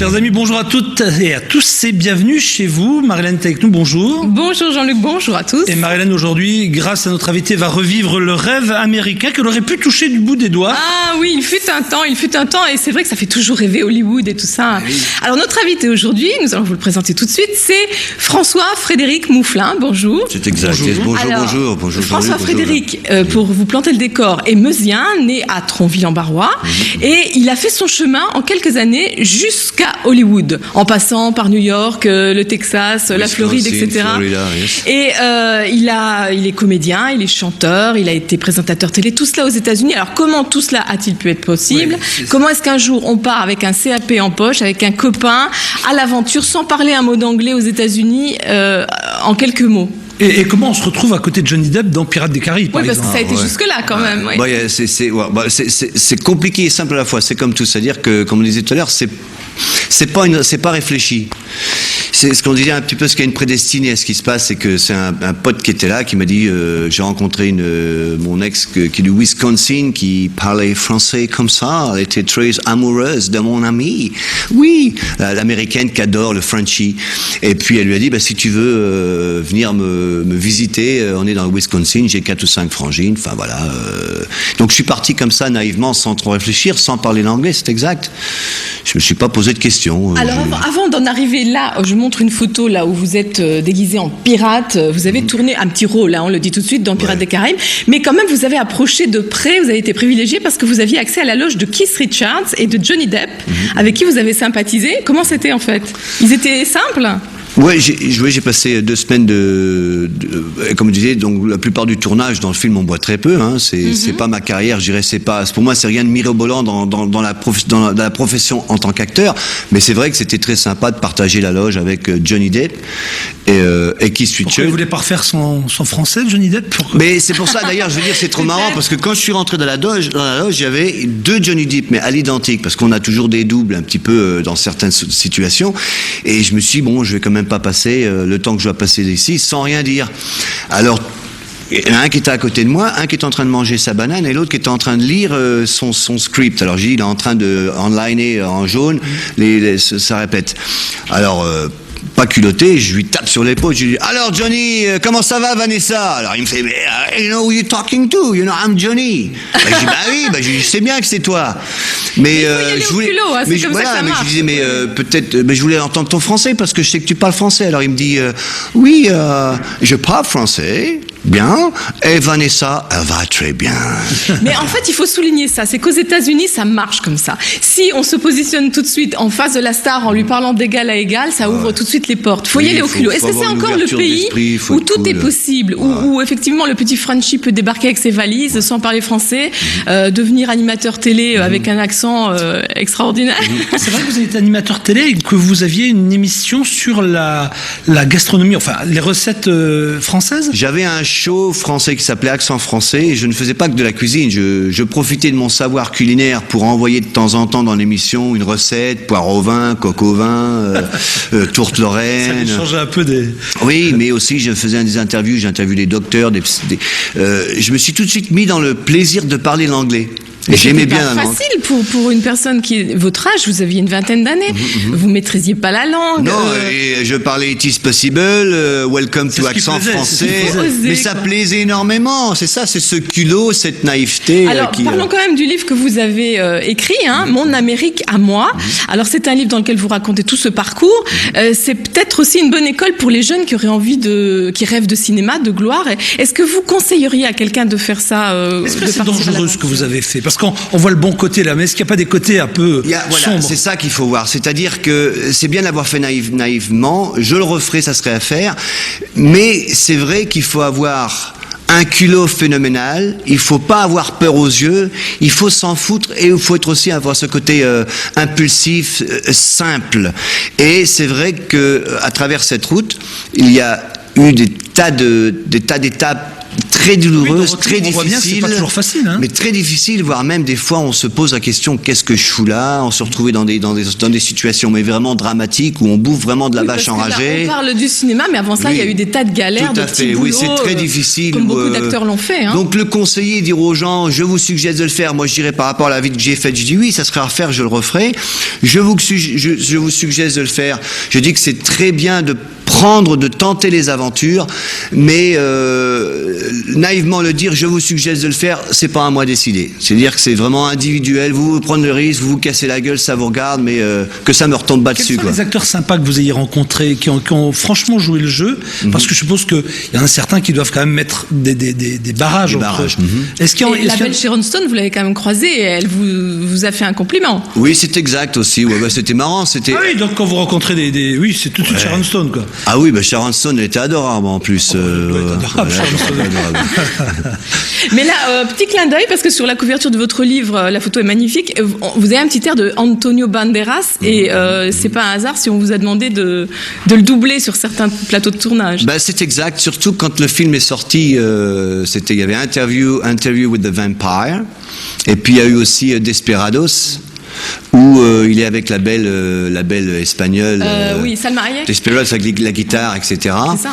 Chers amis, bonjour à toutes et à tous et bienvenue chez vous. Marie-Hélène est avec nous, bonjour. Bonjour Jean-Luc, bonjour à tous. Et Marie-Hélène aujourd'hui, grâce à notre invité, va revivre le rêve américain qu'elle aurait pu toucher du bout des doigts. Ah oui, il fut un temps, et c'est vrai que ça fait toujours rêver Hollywood et tout ça. Oui. Alors notre invité aujourd'hui, nous allons vous le présenter tout de suite, c'est François-Frédéric Mouflin, bonjour. C'est exact, bonjour. François-Frédéric, pour vous planter le décor, est meusien, né à Tronville-en-Barrois, et il a fait son chemin en quelques années jusqu'à Hollywood, en passant par New York, le Texas, la Floride, etc. Florida, yes. Et il est comédien, il est chanteur, il a été présentateur télé, tout cela aux États-Unis. Alors comment tout cela a-t-il pu être possible ? Comment est-ce qu'un jour on part avec un CAP en poche, avec un copain, à l'aventure, sans parler un mot d'anglais aux États-Unis, en quelques mots ? Et comment on se retrouve à côté de Johnny Depp dans Pirates des Caraïbes, par exemple ? Parce que ça a été jusque-là, quand même. Oui. C'est compliqué et simple à la fois. C'est comme tout, c'est-à-dire que, comme on disait tout à l'heure, c'est pas réfléchi. C'est ce qu'on disait un petit peu, ce qu'il y a une prédestinée à ce qui se passe, c'est que c'est un pote qui était là, qui m'a dit, j'ai rencontré mon ex qui est du Wisconsin, qui parlait français comme ça, elle était très amoureuse de mon ami. Oui, l'américaine qui adore le Frenchie. Et puis elle lui a dit, si tu veux venir me visiter, on est dans le Wisconsin, j'ai 4 ou 5 frangines, enfin voilà. Donc je suis parti comme ça, naïvement, sans trop réfléchir, sans parler l'anglais, c'est exact. Je me suis pas posé de questions. Alors avant d'en arriver là, je montre une photo là où vous êtes déguisé en pirate. Vous avez tourné un petit rôle, on le dit tout de suite, dans Pirates des Caraïbes. Mais quand même, vous avez approché de près, vous avez été privilégié parce que vous aviez accès à la loge de Keith Richards et de Johnny Depp, avec qui vous avez sympathisé. Comment c'était en fait ? Ils étaient simples ? Ouais, j'ai passé 2 semaines comme je disais, donc la plupart du tournage dans le film on boit très peu, c'est pas ma carrière, je dirais, pour moi c'est rien de mirobolant dans la profession en tant qu'acteur, mais c'est vrai que c'était très sympa de partager la loge avec Johnny Depp et Keith Richards. Pourquoi il voulait pas refaire son français, Johnny Depp ? Mais c'est pour ça d'ailleurs, je veux dire, c'est trop marrant parce que quand je suis rentré dans la loge, il y avait 2 Johnny Depp, mais à l'identique, parce qu'on a toujours des doubles un petit peu dans certaines situations, et je me suis dit, je vais quand même pas passer le temps que je dois passer ici sans rien dire. Alors il y en a un qui était à côté de moi, un qui était en train de manger sa banane et l'autre qui était en train de lire son script. Alors j'ai dit, il est en train de onliner en jaune, ça répète. Alors pas culotté, je lui tape sur l'épaule, je lui dis, alors Johnny, comment ça va Vanessa ? Alors il me fait, you know who you're talking to, you know I'm Johnny. Je dis, je sais bien que c'est toi. Mais je voulais, je disais, peut-être, je voulais entendre ton français parce que je sais que tu parles français. Alors il me dit, oui, je parle français. Bien, et Vanessa, elle va très bien. Mais en fait, il faut souligner ça, c'est qu'aux États-Unis, ça marche comme ça. Si on se positionne tout de suite en face de la star en lui parlant d'égal à égal, ça ouvre tout de suite les portes. Faut y aller au culot. Est-ce que c'est encore le pays où tout est possible, où effectivement le petit Frenchie peut débarquer avec ses valises sans parler français, devenir animateur télé avec un accent extraordinaire. C'est vrai que vous êtes animateur télé et que vous aviez une émission sur la gastronomie, enfin les recettes françaises ? J'avais un show français qui s'appelait Accent français et je ne faisais pas que de la cuisine, je profitais de mon savoir culinaire pour envoyer de temps en temps dans l'émission une recette, poire au vin, coq au vin, tourte lorraine. Ça changeait un peu des... Oui, mais aussi je faisais des interviews, j'ai interviewé des docteurs, je me suis tout de suite mis dans le plaisir de parler l'anglais. Mais j'aimais bien la langue. C'est facile pour une personne qui est votre âge, vous aviez une vingtaine d'années, vous maîtrisiez pas la langue. Non, et je parlais It is possible, welcome to accent français, mais ça plaisait énormément, c'est ça, c'est ce culot, cette naïveté. Alors, parlons quand même du livre que vous avez écrit, Mon Amérique à moi. Alors, c'est un livre dans lequel vous racontez tout ce parcours. C'est peut-être aussi une bonne école pour les jeunes qui auraient qui rêvent de cinéma, de gloire. Est-ce que vous conseilleriez à quelqu'un de faire ça Est-ce que c'est dangereux ce que vous avez fait ? Parce qu'on voit le bon côté là, mais est-ce qu'il n'y a pas des côtés un peu sombres ? C'est ça qu'il faut voir. C'est-à-dire que c'est bien d'avoir fait naïvement, je le referai, ça serait à faire, mais c'est vrai qu'il faut avoir un culot phénoménal, il faut pas avoir peur aux yeux, il faut s'en foutre et il faut aussi avoir ce côté impulsif, simple. Et c'est vrai que à travers cette route, il y a eu des tas d'étapes très douloureuse, très difficile. C'est pas toujours facile, hein. Mais très difficile, voire même des fois on se pose la question qu'est-ce que je fous là? On se retrouvait dans des situations mais vraiment dramatiques où on bouffe vraiment de la vache enragée. On parle du cinéma, mais avant ça, il y a eu des tas de galères, de petits boulots. Oui, c'est très difficile. Comme beaucoup d'acteurs l'ont fait. Hein. Donc le conseiller dire aux gens, je vous suggère de le faire. Moi, je dirais par rapport à la vie que j'ai faite, je dis oui, ça serait à refaire, je le referai. Je vous suggère de le faire. Je dis que c'est très bien de tenter les aventures, mais naïvement le dire, je vous suggère de le faire, c'est pas à moi de décider. C'est-à-dire que c'est vraiment individuel, vous prenez le risque, vous cassez la gueule, ça vous regarde, mais que ça me retombe pas dessus. Quels sont les acteurs sympas que vous ayez rencontrés, qui ont franchement joué le jeu? Parce que je suppose qu'il y en a certains qui doivent quand même mettre des barrages. Est-ce qu'il y a, la belle Sharon Stone, vous l'avez quand même croisée, et elle vous a fait un compliment. Oui, c'est exact aussi, c'était marrant. Ah oui, donc quand vous rencontrez oui, c'est tout de suite Sharon Stone, quoi. Ah oui, Sharon Stone, elle était adorable en plus. Mais là, petit clin d'œil, parce que sur la couverture de votre livre, la photo est magnifique, vous avez un petit air de Antonio Banderas, et c'est pas un hasard si on vous a demandé de le doubler sur certains plateaux de tournage. C'est exact, surtout quand le film est sorti, il y avait Interview with the Vampire, et puis il y a eu aussi Desperados, où il est avec la belle espagnole. Oui, Salma Hayek. Desperados avec la guitare, etc. C'est ça.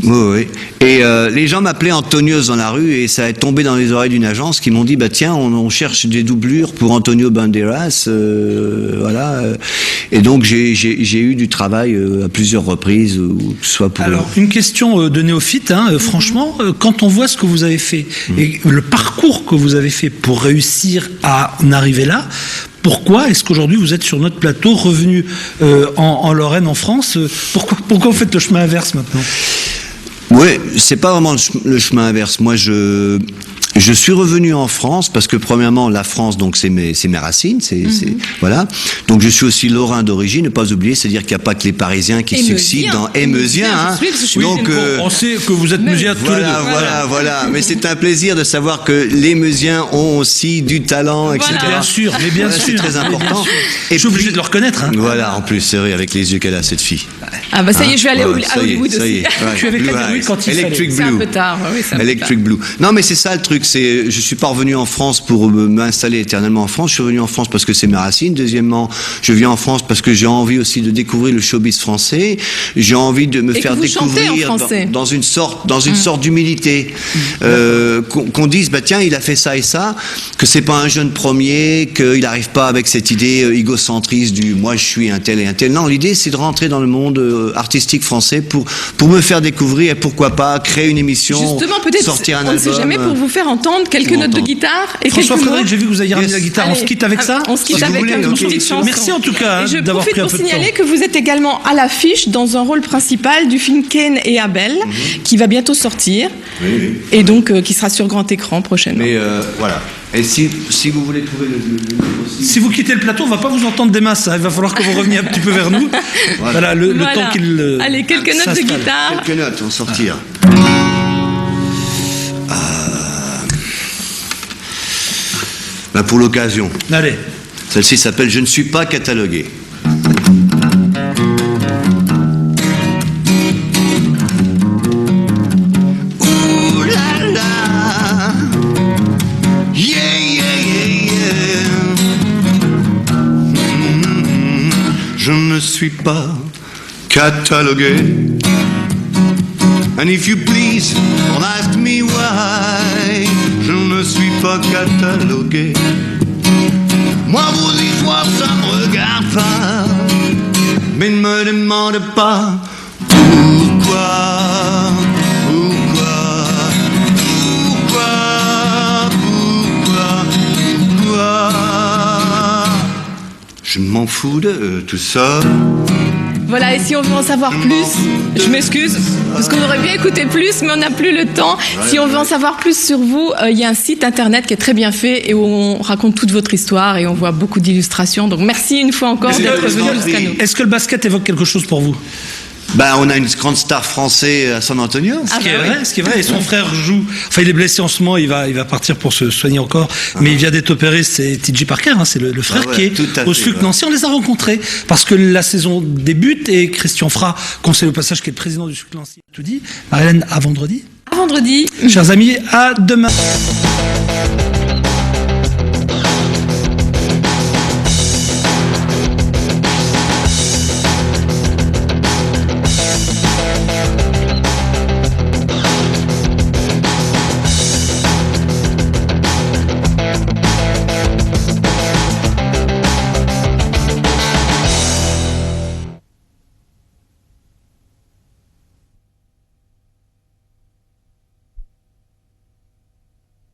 Oui. Et les gens m'appelaient Antonios dans la rue, et ça est tombé dans les oreilles d'une agence qui m'ont dit tiens, on cherche des doublures pour Antonio Banderas, voilà. Et donc j'ai eu du travail à plusieurs reprises, soit pour. Alors une question de néophyte, franchement, quand on voit ce que vous avez fait et le parcours que vous avez fait pour réussir à en arriver là. Pourquoi est-ce qu'aujourd'hui vous êtes sur notre plateau, revenu en Lorraine, en France? Pourquoi vous faites le chemin inverse maintenant? Oui, c'est pas vraiment le chemin inverse. Moi, je suis revenu en France parce que premièrement, la France, donc c'est mes racines, voilà. Donc je suis aussi lorrain d'origine, ne pas oublier, c'est-à-dire qu'il n'y a pas que les Parisiens qui succident dans Émeusien. Donc on sait que vous êtes Meusien tous les deux. Voilà. Mais c'est un plaisir de savoir que les Meusiens ont aussi du talent, etc. Bien sûr. C'est très important. Et je suis obligé de le reconnaître. Voilà, en plus, c'est vrai, avec les yeux qu'elle a, cette fille. Ah ça y est, je vais aller à Hollywood aussi. Tu avais Hollywood quand il fallait. C'est un peu tard. Electric Blue. Non, mais c'est ça le truc. Je suis pas revenu en France pour m'installer éternellement en France. Je suis revenu en France parce que c'est mes racines. Deuxièmement, je viens en France parce que j'ai envie aussi de découvrir le showbiz français. J'ai envie de me faire découvrir dans une sorte d'humilité. Qu'on dise, tiens, il a fait ça et ça, que c'est pas un jeune premier, qu'il n'arrive pas avec cette idée égocentriste du moi je suis un tel et un tel. Non, l'idée c'est de rentrer dans le monde artistique français pour me faire découvrir et pourquoi pas créer une émission, justement, peut-être, sortir un album. On ne sait jamais, pour vous faire entendre quelques notes de guitare et François quelques Frédéric, mots. j'ai vu que vous aviez ramené la guitare. Allez, on se quitte avec ça? On se quitte avec une petite chanson. Merci en tout cas d'avoir pris un peu de temps. Je profite pour signaler que vous êtes également à l'affiche dans un rôle principal du film Cain et Abel, qui va bientôt sortir, et donc qui sera sur grand écran prochainement. Mais voilà. Et si vous voulez trouver le aussi... Si vous quittez le plateau, on va pas vous entendre des masses. Il va falloir que vous reveniez un petit peu vers nous. Voilà, le temps qu'il. Allez, quelques notes de guitare. Quelques notes vont sortir. Pour l'occasion. Allez. Celle-ci s'appelle Je ne suis pas catalogué. Ouh là là. Je ne suis pas catalogué. And if you please, don't ask me why. Je ne suis pas catalogué. Moi, vos histoires, ça me regarde pas. Mais ne me demande pas pourquoi. Je m'en fous de tout ça. Voilà, et si on veut en savoir plus, je m'excuse, parce qu'on aurait bien écouté plus, mais on n'a plus le temps. Si on veut en savoir plus sur vous, il y a un site internet qui est très bien fait et où on raconte toute votre histoire et on voit beaucoup d'illustrations. Donc merci une fois encore d'être venu jusqu'à nous. Est-ce que le basket évoque quelque chose pour vous? On a une grande star français à San Antonio. Ce qui est vrai. Et son frère joue. Enfin, il est blessé en ce moment. Il va partir pour se soigner encore. Mais il vient d'être opéré. C'est TJ Parker. C'est le frère qui est au SFUC Nancy. On les a rencontrés parce que la saison débute et Christian Fra, conseiller au passage, qui est le président du SFUC Nancy, tout dit. Marie-Hélène, à vendredi. À vendredi. Chers amis, à demain.